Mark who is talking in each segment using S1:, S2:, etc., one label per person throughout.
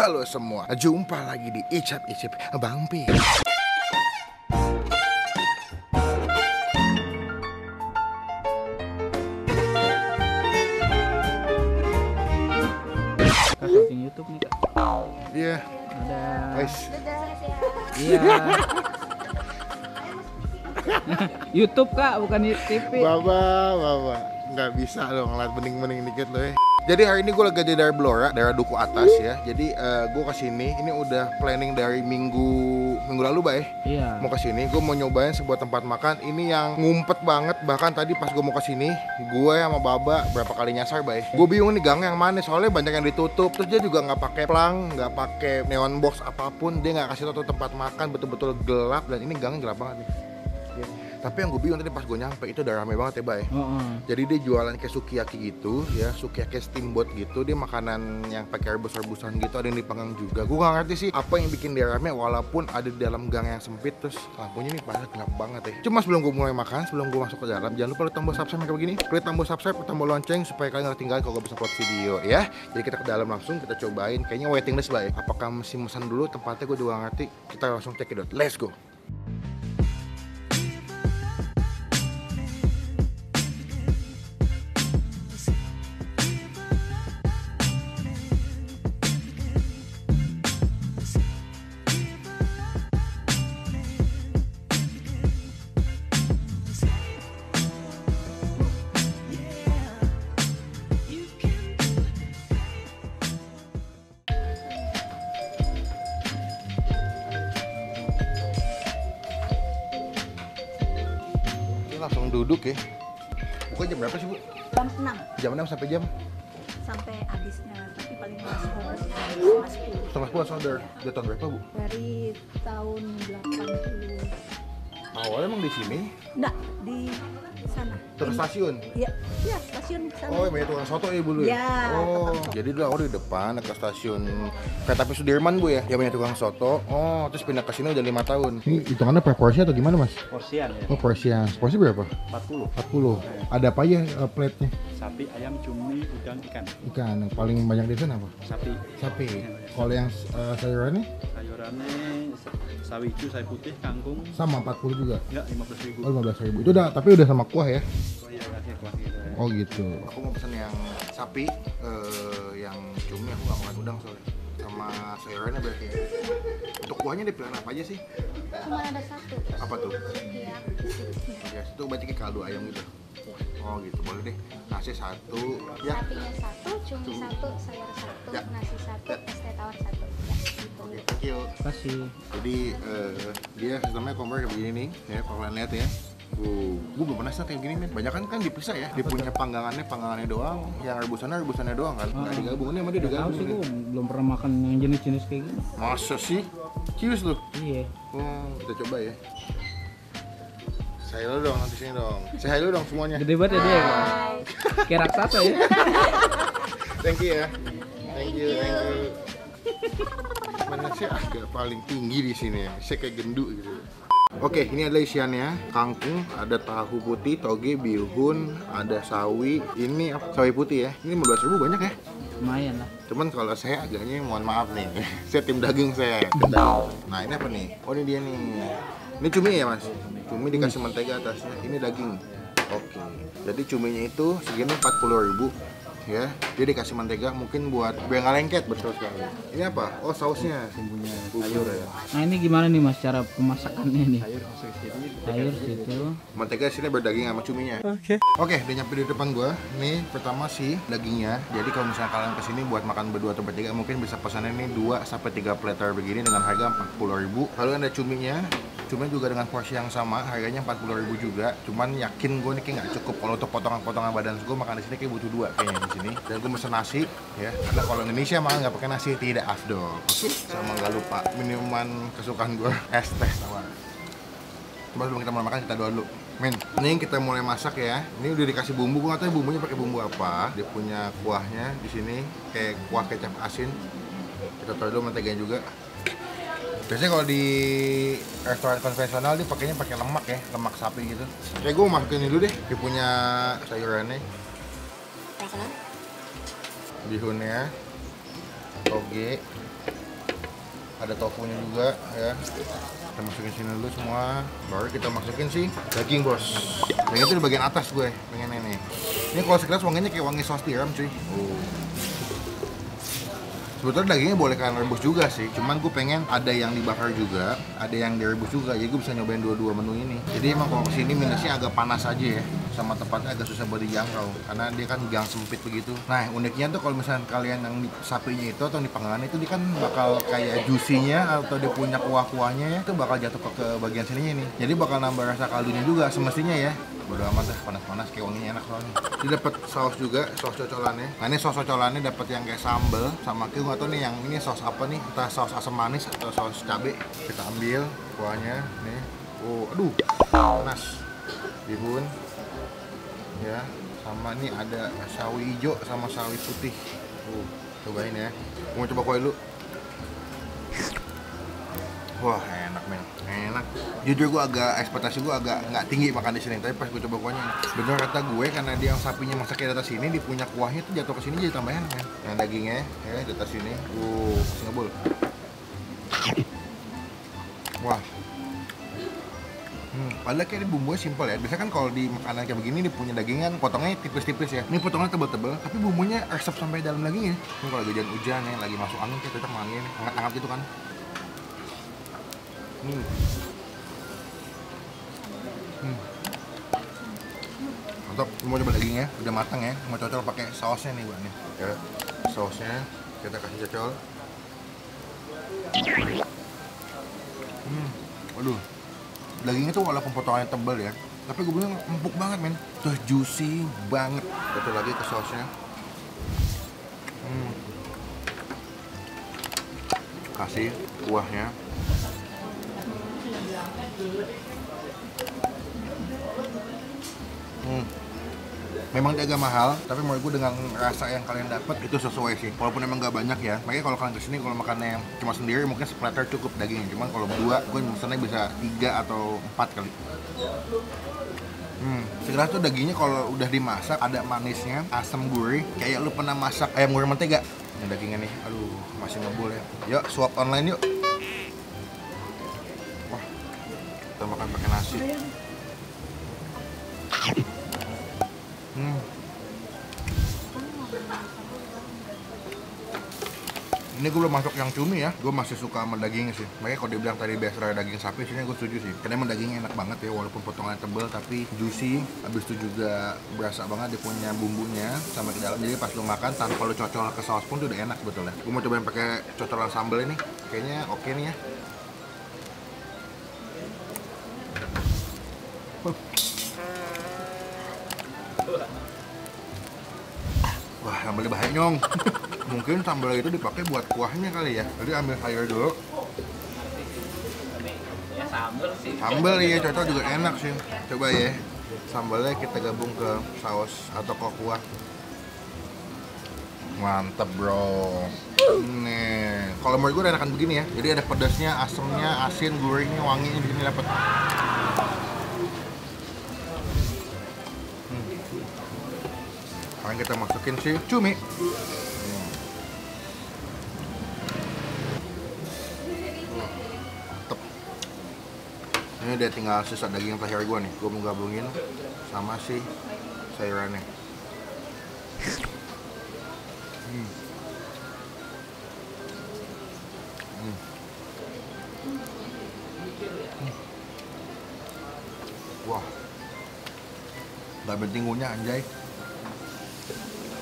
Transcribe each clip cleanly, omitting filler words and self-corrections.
S1: Halo semua, jumpa lagi di Icap-Icip Bang Pi.
S2: Kasih YouTube nih Kak.
S1: Iya.
S2: Ada.
S1: Guys.
S2: Iya. YouTube Kak, bukan TV.
S1: Baba, nggak bisa lo ngeliat bening-bening dikit lo ya. Jadi hari ini gue lagi di daerah Blora, daerah Duku Atas ya. Jadi gue kesini, ini udah planning dari minggu lalu bay.
S2: Iya.
S1: Mau kesini, gue mau nyobain sebuah tempat makan. Ini yang ngumpet banget. Bahkan tadi pas gue mau kesini, gue sama Baba berapa kali nyasar bay. Gue bingung nih gang yang mana, soalnya banyak yang ditutup. Terus dia juga nggak pakai plang, nggak pakai neon box apapun. Dia nggak kasih tau tempat makan, betul-betul gelap. Dan ini gangnya gelap banget nih. Ya. Tapi yang gue bingung tadi pas gue nyampe itu udah rame banget ya bay. Jadi dia jualan kayak sukiyaki gitu ya, sukiyaki steamboat gitu. Dia makanan yang pakai rebus-rebusan gitu, ada yang dipanggang juga. Gue gak ngerti sih apa yang bikin dia rame walaupun ada di dalam gang yang sempit. Terus lampunya nih padahal gelap banget ya. Cuma sebelum gue mulai makan, sebelum gue masuk ke dalam, jangan lupa tombol subscribe kayak begini. Klik tombol subscribe, tombol lonceng supaya kalian gak ketinggalan kalau gue bisa upload video ya. Jadi kita ke dalam langsung, kita cobain. Kayaknya waiting list bay. Apakah mesti pesan dulu tempatnya, gue juga gak ngerti. Kita langsung check it out. Let's go. Langsung duduk ya. Buka jam berapa sih Bu?
S3: Jam 6
S1: Jam 6 sampai jam?
S3: sampai habisnya, tapi paling lama
S1: Setengah 10 order. Dari tahun berapa Bu?
S3: dari tahun 80.
S1: Awalnya emang di sini?
S3: Enggak, di sana.
S1: Terus stasiun?
S3: Iya, iya stasiun sana.
S1: Oh, banyak tukang soto ya Bu ya?
S3: Iya,
S1: Oh,
S3: tukang soto.
S1: jadi dulu aku di depan ke stasiun kereta api Sudirman Bu ya? Ya banyak tukang soto. Oh, terus pindah ke sini udah 5 tahun. Ini hitungannya per porsi atau gimana Mas?
S4: Porsian ya,
S1: Oh, porsian. Porsi berapa?
S4: 40.
S1: 40. Ada apa aja plate-nya?
S4: Sapi, ayam, cumi, udang, ikan.
S1: Ikan. Yang paling banyak di sana apa?
S4: Sapi.
S1: Sapi. Kalau yang sayurannya
S4: Sayurannya sawi hijau, sawi putih, kangkung.
S1: sama 40 juga.
S4: Enggak, 15.000.
S1: Oh, 15.000. Itu udah, tapi udah sama kuah ya?
S4: Oh iya, kasih kuah gitu ya.
S1: Oh gitu. Aku mau pesen yang sapi, yang cumi aku nggak makan udang soalnya. Sama sayurannya berarti. Untuk kuahnya ada pilihan apa aja sih?
S3: Cuma ada satu.
S1: Apa tuh?
S3: Iya.
S1: Ya, itu baca kayak kaldu ayam gitu. Oh gitu, boleh deh. Nasi satu, ya.
S5: Sapinya satu, cumi satu, sayur satu,
S1: Ya.
S5: nasi satu, es teh tawar satu. Ya, gitu.
S1: Oke, thank you.
S2: Kasih.
S1: Jadi dia sistemnya kompor kayak begini nih, ya kalau kalian lihat ya. Gue belum pernah sih kayak gini nih. Banyak kan dipisah ya. Dia punya panggangannya doang, yang rebusannya doang kan. Nggak digabung, ini sama dia
S2: Tahu
S1: digabung.
S2: sih
S1: nih.
S2: gue belum pernah makan yang jenis-jenis kayak gini.
S1: Masa sih? Serius lu?
S2: Iya.
S1: Kita coba ya. Saya dulu dong, nanti sini dong. Saya dulu dong semuanya.
S2: Gede banget ya dia. Kak. Kayak raksasa ya.
S1: Thank you ya. Thank you. Mana sih agak paling tinggi di sini ya. Saya kayak gendut gitu. Oke, ini adalah isiannya. Kangkung, ada tahu putih, toge, bihun, ada sawi. Ini sawi putih ya. Ini 15.000 banyak ya.
S2: Lumayan lah.
S1: Cuman kalau saya agaknya mohon maaf nih. Saya tim daging saya. Nah, ini apa nih? Oh, ini dia nih. Ini cumi ya, Mas? Cumi dikasih mentega atasnya. Ini daging. Oke. Jadi cuminya itu segini 40.000 ya. Dia dikasih mentega mungkin buat biar nggak lengket, betul sekali. Ini apa? Oh, sausnya, bumbunya sayur ya.
S2: Nah ini gimana nih Mas cara pemasakannya nih?
S4: Sayur masuk ke sini.
S2: Sayur situ.
S1: Mentega sini berdaging sama cuminya. Oke, udah nyampe di depan gua. Nih pertama sih dagingnya. Jadi kalau misalnya kalian kesini buat makan berdua atau bertiga, mungkin bisa pesannya nih 2 sampai 3 platter begini dengan harga 40.000. Lalu ada cuminya. Cuma juga dengan porsi yang sama, harganya 40.000 juga. Cuman yakin gue nih kayak nggak cukup kalau untuk potongan-potongan badan gue makan di sini kayak butuh 2 kayaknya di sini. Dan gue pesen nasi ya, karena kalau Indonesia malah nggak pakai nasi tidak afdol. Oke, sama nggak lupa minuman kesukaan gue, es teh tawar. Coba sebelum kita mulai makan kita doa dulu. Men, ini kita mulai masak ya. Ini udah dikasih bumbu, gue nggak tahu bumbunya pakai bumbu apa. Dia punya kuahnya di sini kayak kuah kecap asin. Kita taruh dulu menteganya juga. Biasanya kalau di restoran konvensional dia pakainya pakai lemak ya, lemak sapi gitu. Kayak gue masukin ini dulu deh, dia punya sayurannya, bihunnya, toge, ada tofunya juga ya. Kita masukin sini dulu semua, baru kita masukin sih daging bos. Daging itu di bagian atas gue pengennya nih. Ini kalau sekilas wanginya kayak wangi saus tiram cuy. Sebetulnya dagingnya boleh kalian rebus juga sih, cuman gue pengen ada yang dibakar juga, ada yang direbus juga, jadi gue bisa nyobain dua-dua menu ini. Jadi emang kalau kesini minusnya agak panas aja ya, sama tempatnya agak susah buat dijangkau, karena dia kan gang sempit begitu. Nah uniknya tuh kalau misalnya kalian yang di sapinya itu atau di panggangan itu, dia kan bakal kayak juicy-nya atau dia punya kuah-kuahnya ya, itu bakal jatuh ke bagian sininya nih. Jadi bakal nambah rasa kaldunya juga semestinya ya. Bodo amat dah, panas-panas kayak wanginya enak soalnya. Dia dapat saus juga, saus cocolannya. Nah ini saus cocolannya dapat yang kayak sambal sama kayak atau nih yang ini saus apa nih, entah saus asam manis atau saus cabe. Kita ambil kuahnya nih. Oh, aduh, panas. Bihun. Ya, sama nih ada sawi hijau sama sawi putih. Cobain ya. Mau coba kuah dulu. Wah enak men, enak. Jujur gue ekspektasi gue agak nggak tinggi makan di sini, tapi pas gue coba kuahnya, bener kata gue karena dia yang sapinya masaknya di atas sini, dia punya kuahnya tuh jatuh ke sini jadi tambah enak men. Yang dagingnya ya di atas sini, masih ngebul. Wah. Padahal kayak bumbunya simpel ya. Biasanya kan kalau di makanan kayak begini dia punya daging kan potongnya tipis-tipis ya. Ini potongnya tebel-tebel, tapi bumbunya resep sampai dalam dagingnya. Ini kalau lagi hujan ya, lagi masuk angin kayak cocok angin, hangat-hangat gitu kan. Mantap, mau coba dagingnya, udah matang ya. Mau cocol pakai sausnya nih, nih. Ya, sausnya kita kasih cocol. Waduh, dagingnya tuh walaupun potongannya tebal ya, tapi gue bilang empuk banget men, terus juicy banget. Cocol lagi ke sausnya. Kasih kuahnya. Memang dia agak mahal, tapi menurut gue dengan rasa yang kalian dapat itu sesuai sih. Walaupun emang nggak banyak ya. Makanya kalau kalian kesini kalau makannya cuma sendiri mungkin seplatter cukup dagingnya. Cuman kalau berdua, gue misalnya bisa 3 atau 4 kali. Sekarang tuh dagingnya kalau udah dimasak ada manisnya, asam gurih. Kayak lu pernah masak ayam goreng mentega. Ini dagingnya nih, aduh masih ngebul ya. Yuk swap online yuk. Wah, kita makan pakai nasi. Ini gue belum masuk yang cumi ya, gue masih suka sama dagingnya sih. Makanya kalau dia bilang tadi best daging sapi, sini gue setuju sih. Karena emang dagingnya enak banget ya, walaupun potongannya tebel tapi juicy. Habis itu juga berasa banget dia punya bumbunya sama ke dalam. Jadi pas lo makan tanpa lo cocol ke saus pun tuh udah enak sebetulnya. Gue mau cobain pakai cocolan sambal ini, kayaknya oke nih ya. Wah, sambalnya bahaya nyong. Mungkin sambal itu dipakai buat kuahnya kali ya. Jadi ambil sayur dulu.
S2: Ya sambal sih.
S1: Sambal ya, cocok juga enak sih. Coba ya. Sambalnya kita gabung ke saus atau ke kuah. Mantep bro. Nih, kalau menurut gue enakan begini ya. Jadi ada pedasnya, asamnya, asin, gurihnya, wanginya di sini dapat. Sekarang kita masukin si cumi. Mantep. Ini udah tinggal sisa daging terakhir gue nih. Gue mau gabungin sama si sayurannya. Wah, gak penting ngunyah anjay.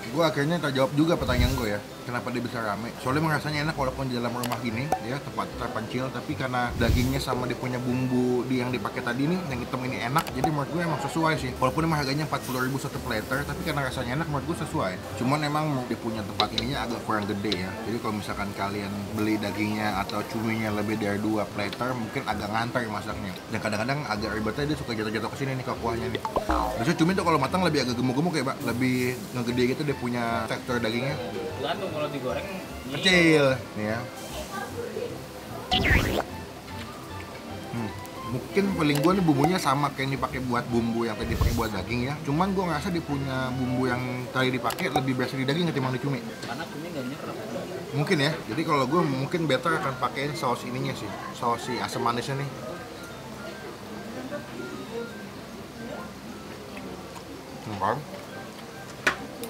S1: Gue akhirnya terjawab juga pertanyaan gue ya, kenapa dia bisa rame. Soalnya emang rasanya enak walaupun di dalam rumah gini ya, tempat terpencil, tapi karena dagingnya sama dia punya bumbu yang dipakai tadi nih, yang hitam ini enak, jadi menurut gue emang sesuai sih. Walaupun emang harganya 40.000 satu platter, tapi karena rasanya enak menurut gue sesuai. Cuman emang dia punya tempat ininya agak kurang gede ya. Jadi kalau misalkan kalian beli dagingnya atau cuminya lebih dari 2 platter, mungkin agak ngantar masaknya. Dan kadang-kadang agak ribetnya dia suka jatuh-jatuh ke sini nih ke kuahnya nih. Biasanya cumi tuh kalau matang lebih agak gemuk-gemuk ya, Pak. Lebih ngegede gitu, dia punya tekstur dagingnya.
S2: Tergantung kalau digoreng
S1: Kecil nih ya. Mungkin paling gue nih bumbunya sama kayak yang dipakai buat bumbu yang tadi dipakai buat daging ya. Cuman gue ngerasa dia punya bumbu yang tadi dipakai lebih berasa di daging ketimbang di cumi.
S2: karena cumi nggak nyerap.
S1: Mungkin ya. Jadi kalau gue mungkin better akan pakein saus ininya sih. Saus si asam manisnya nih.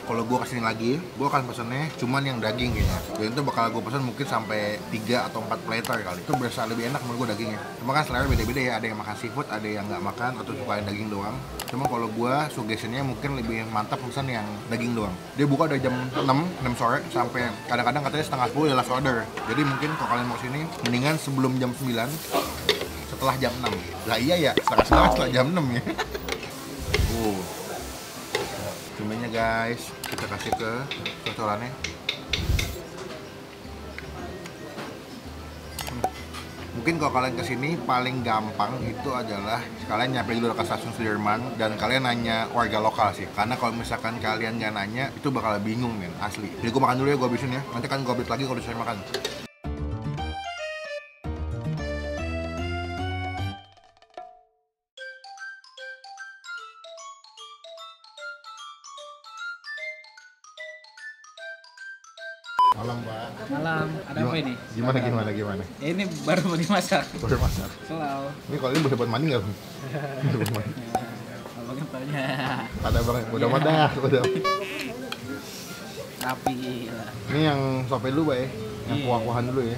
S1: Kalau gue kesini lagi, gue akan pesennya cuman yang daging kayaknya. Dan itu bakal gue pesen mungkin sampai 3 atau 4 platter kali. Itu berasa lebih enak menurut gue dagingnya. Cuma kan selera beda-beda ya, ada yang makan seafood, ada yang nggak makan atau suka yang daging doang. Cuma kalau gue suggestionnya mungkin lebih mantap pesan yang daging doang. Dia buka dari jam 6 sore sampai kadang-kadang katanya setengah 10 udah last order. Jadi mungkin kalau kalian mau sini, mendingan sebelum jam 9, setelah jam 6. Lah iya ya, setelah jam 6 ya. Cuminya guys, kita kasih ke cocolannya. Mungkin kalau kalian kesini paling gampang itu adalah kalian nyampe dulu ke stasiun Sudirman dan kalian nanya warga lokal sih. Karena kalau misalkan kalian nggak nanya itu bakal bingung men, asli. Jadi gue makan dulu ya, gue habisin ya. Nanti kan gue update lagi kalau saya makan. Malam Pak.
S2: Malam, ada apa ini?
S1: Gimana?
S2: Ini baru mau dimasak.
S1: Baru masak.
S2: Selalu.
S1: Ini kalau ini buat mandi nggak?
S2: Abangnya tanya.
S1: Ada banget, udah.
S2: Rapi lah.
S1: Ini yang sope dulu Pak ya, yang
S2: Iya.
S1: kuah-kuahan dulu ya.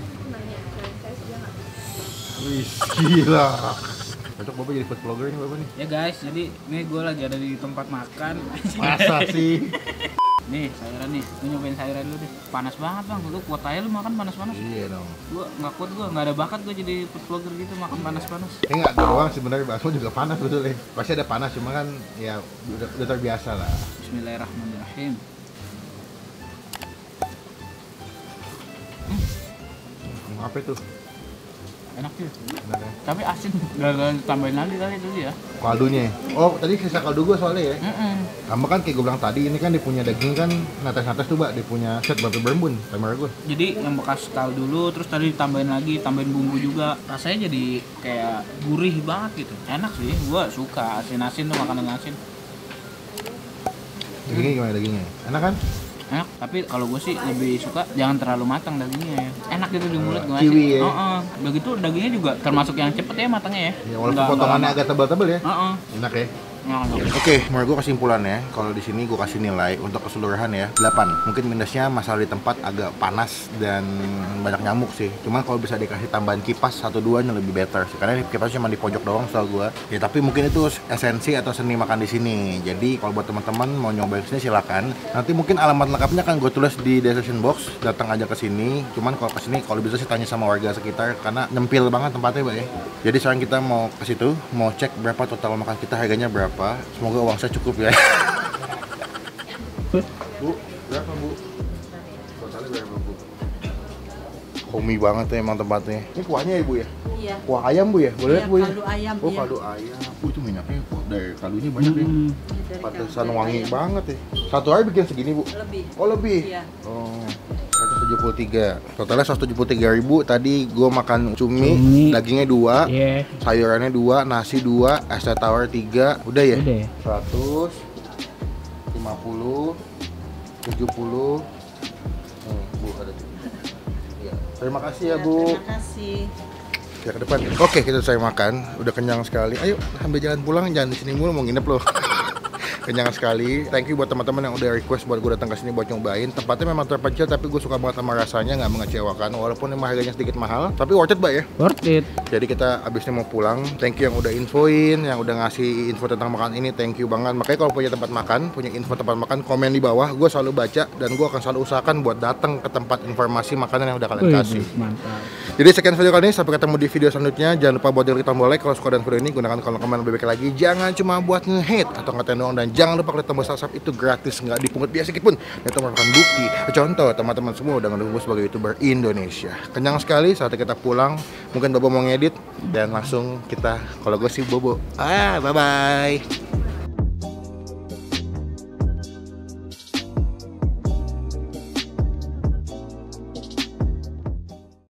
S1: Wih, gila. Cocok Bapak jadi food vlogger nih Bapak nih.
S2: Ya guys, jadi ini gue lagi ada di tempat makan.
S1: Masa sih?
S2: Nih sayuran nih, gue nyobain sayuran dulu deh. Panas banget bang, lu kuat aja lu makan panas-panas.
S1: Iya dong.
S2: Gue nggak kuat, gue nggak ada bakat gue jadi food vlogger gitu makan panas-panas.
S1: Ini nggak doang sebenarnya, bakso juga panas betul ya. Pasti ada panas, cuma kan ya udah terbiasa lah.
S2: Bismillahirrahmanirrahim.
S1: Apa itu?
S2: Enak sih,
S1: Enak ya?
S2: tapi asin. Gak tambahin lagi kali itu ya.
S1: Kaldunya. Oh tadi sisa kaldu gue soalnya ya. Sama kan kayak gue bilang tadi, ini kan dia punya daging kan nates-nates tuh Mbak, dia punya set batu berembun, kamera gue.
S2: Jadi yang bekas kaldu dulu, terus tadi ditambahin lagi, tambahin bumbu juga. Rasanya jadi kayak gurih banget gitu. Enak sih, gua suka asin-asin tuh, makanan asin.
S1: Dagingnya gimana dagingnya? Enak kan?
S2: Enak, tapi kalau gue sih lebih suka jangan terlalu matang dagingnya ya. Enak gitu di mulut gue
S1: Kiwi
S2: sih.
S1: ya?
S2: Udah gitu dagingnya juga termasuk yang cepet ya matangnya ya.
S1: Ya walaupun potongannya agak tebal-tebal ya. Enak ya?
S2: Enak.
S1: Oke, menurut gue kesimpulannya, kalau di sini gue kasih nilai untuk keseluruhan ya 8. Mungkin minusnya masalah di tempat agak panas dan banyak nyamuk sih. Cuman kalau bisa dikasih tambahan kipas 1-2 nya lebih better sih. Karena kipas cuma di pojok doang setahu gue. Ya tapi mungkin itu esensi atau seni makan di sini. Jadi kalau buat teman-teman mau nyobain sini silakan. Nanti mungkin alamat lengkapnya kan gue tulis di description box. Datang aja ke sini. Cuman kalau ke sini kalau bisa sih tanya sama warga sekitar karena nyempil banget tempatnya, Pak ya. Jadi sekarang kita mau ke situ, mau cek berapa total makan kita, harganya berapa. Semoga uang saya cukup ya. Bu, berapa Bu? Totalnya berapa Bu? Homey banget ya emang tempatnya. Ini kuahnya ya Bu ya?
S3: Iya.
S1: Kuah ayam Bu ya? Boleh lihat Bu ya?
S3: Kaldu ayam.
S1: Oh
S3: iya.
S1: kaldu ayam. Itu minyaknya kok dari kaldunya banyak ya. Pantesan wangi banget ya. Satu hari bikin segini Bu?
S3: Lebih.
S1: Oh lebih?
S3: Iya.
S1: Oh. 173. Totalnya 173.000. Tadi gue makan cumi, dagingnya 2, sayurannya 2, nasi 2, es teh tawar 3. Udah ya?
S2: Udah ya.
S1: 100, 50, 70. Bu ada tuh. Ya. Terima kasih ya Bu.
S3: Terima kasih.
S1: Ya ke depan. Oke, kita selesai makan. Udah kenyang sekali. Ayo sambil jalan pulang, jangan di sini mulu mau nginep loh. Kenyang sekali. Thank you buat teman-teman yang udah request buat gue datang ke sini buat nyobain. Tempatnya memang terpencil tapi gue suka banget sama rasanya, nggak mengecewakan. Walaupun emang harganya sedikit mahal, tapi worth it Mbak ya.
S2: Worth it.
S1: Jadi kita abisnya mau pulang. Thank you yang udah infoin, yang udah ngasih info tentang makan ini. Thank you banget. Makanya kalau punya tempat makan, punya info tempat makan, komen di bawah. Gue selalu baca dan gue akan selalu usahakan buat datang ke tempat informasi makanan yang udah kalian kasih.
S2: Mantap.
S1: Jadi sekian video kali ini, sampai ketemu di video selanjutnya. Jangan lupa buat klik tombol like kalau suka dengan video ini, gunakan kolom komen lebih baik lagi. Jangan cuma buat nge-hate atau ngatain doang, dan jangan lupa klik tombol subscribe, itu gratis, nggak dipungut biaya sedikit pun. Itu merupakan bukti contoh teman-teman semua udah ngedukung gue sebagai YouTuber Indonesia. Kenyang sekali, saatnya kita pulang. Mungkin Bobo mau ngedit dan langsung kita, kalau gue sih Bobo. Bye bye.